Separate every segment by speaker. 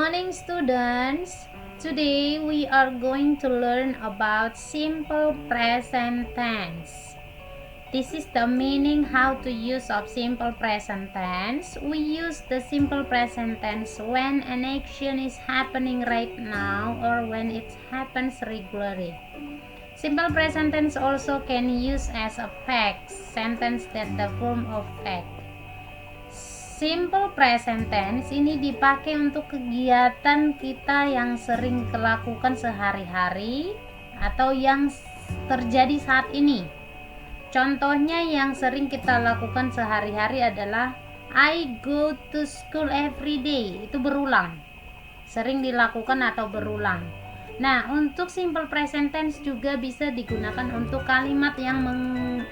Speaker 1: morning, students. Today we are going to learn about simple present tense. This is the meaning how to use of simple present tense. We use the simple present tense when an action is happening right now or when it happens regularly. Simple present tense also can use as a fact sentence that the form of fact. Simple present tense ini dipakai untuk kegiatan kita yang sering dilakukan sehari-hari atau yang terjadi saat ini. Contohnya yang sering kita lakukan sehari-hari adalah I go to school every day. Itu berulang. Sering dilakukan atau berulang. Nah, untuk simple present tense juga bisa digunakan untuk kalimat yang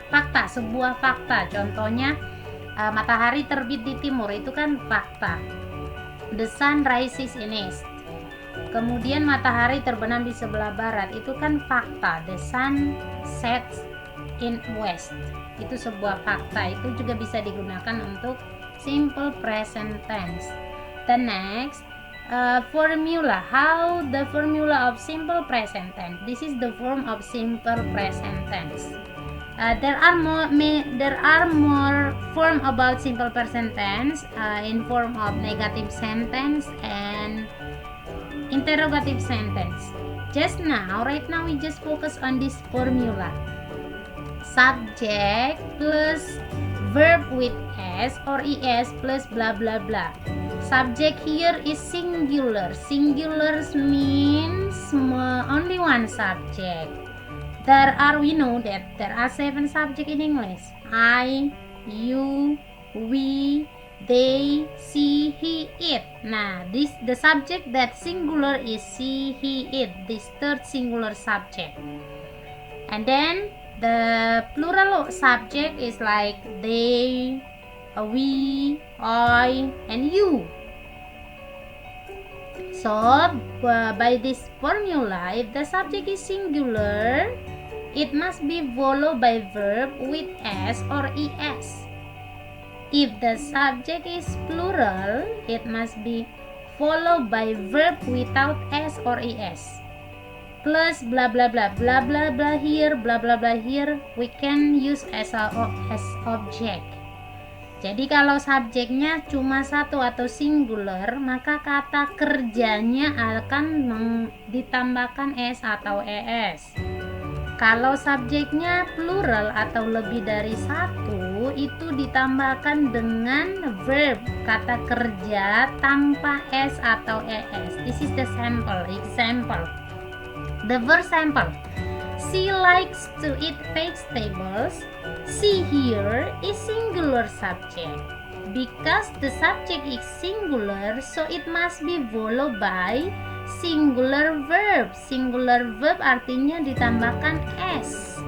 Speaker 1: fakta, sebuah fakta. Contohnya matahari terbit di timur, itu kan fakta. The sun rises in east. Kemudian matahari terbenam di sebelah barat, itu kan fakta. The sun sets in west. Itu sebuah fakta. Itu juga bisa digunakan untuk simple present tense. The next formula. How the formula of simple present tense. This is the form of simple present tense. There are more form about simple present tense in form of negative sentence and interrogative sentence. Right now we just focus on this formula. Subject plus verb with s or es plus blah blah blah. Subject here is singular. Singular means only one subject. We know that there are 7 subjects in English. I, you, we, they, she, he, it. Nah, the subject that singular is she, he, it. This third singular subject. And then the plural subject is like they, we, I, and you. So by this formula, if the subject is singular, it must be followed by verb with s or es. If the subject is plural, it must be followed by verb without s or es. Plus blah blah blah, blah blah blah here, blah blah blah here, we can use as object. Jadi kalau subjeknya cuma satu atau singular, maka kata kerjanya akan ditambahkan s atau es. Kalau subjeknya plural atau lebih dari satu, itu ditambahkan dengan verb kata kerja tanpa s atau es. This is the sample example. The first sample. She likes to eat vegetables. She here is singular subject. Because the subject is singular, so it must be followed by singular verb. Singular verb artinya ditambahkan s.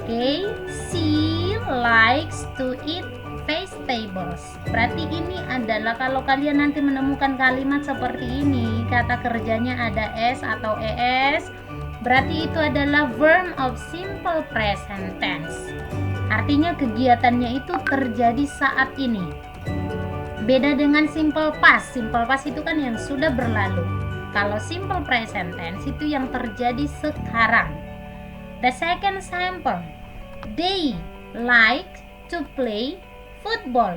Speaker 1: Okay, she likes to eat vegetables. Berarti ini adalah kalau kalian nanti menemukan kalimat seperti ini, kata kerjanya ada s atau es, berarti itu adalah verb of simple present tense. Artinya kegiatannya itu terjadi saat ini. Beda dengan simple past. Simple past itu kan yang sudah berlalu. Kalau simple present tense itu yang terjadi sekarang. The second sample. They like to play football.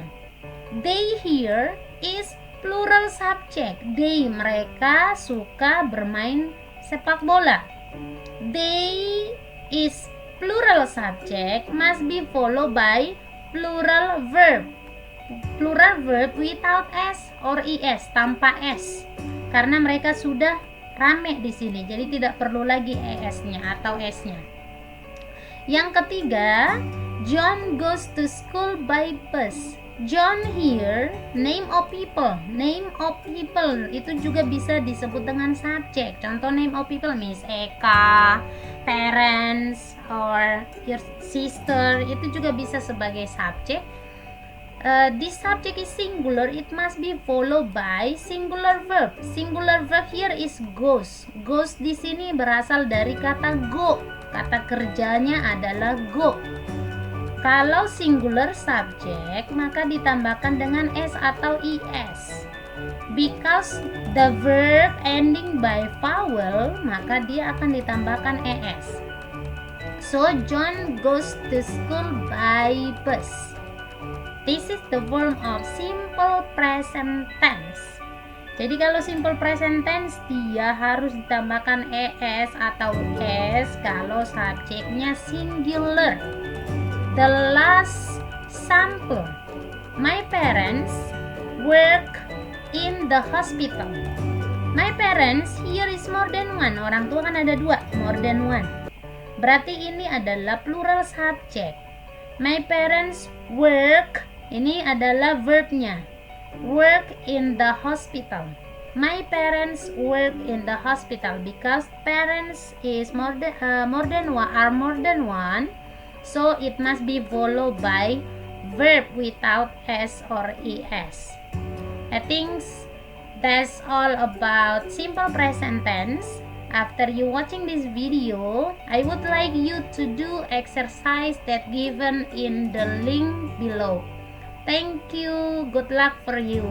Speaker 1: They here is plural subject. They, mereka suka bermain sepak bola. They is plural subject must be followed by plural verb. Plural verb without s or es, tanpa s. Karena mereka sudah rame di sini, jadi tidak perlu lagi es-nya atau s-nya. Yang ketiga, John goes to school by bus. John here, name of people. Name of people itu juga bisa disebut dengan subjek. Contoh name of people, Miss Eka, parents, or your sister, itu juga bisa sebagai subjek. This subject is singular, it must be followed by singular verb. Singular verb here is goes. Goes di sini berasal dari kata go. Kata kerjanya adalah go. Kalau singular subject, maka ditambahkan dengan s atau is. Because the verb ending by vowel, maka dia akan ditambahkan es. So John goes to school by bus. This is the form of simple present tense. Jadi kalau simple present tense dia harus ditambahkan es atau s kalau subjeknya singular. The last sample. My parents work in the hospital. My parents here is more than one. Orang tua kan ada dua, more than one. Berarti ini adalah plural subject. My parents work, ini adalah verbnya. Work in the hospital. My parents work in the hospital because parents is more than one. So it must be followed by verb without s or es. I think that's all about simple present tense. After you watching this video, I would like you to do exercise that given in the link below. Thank you. Good luck for you.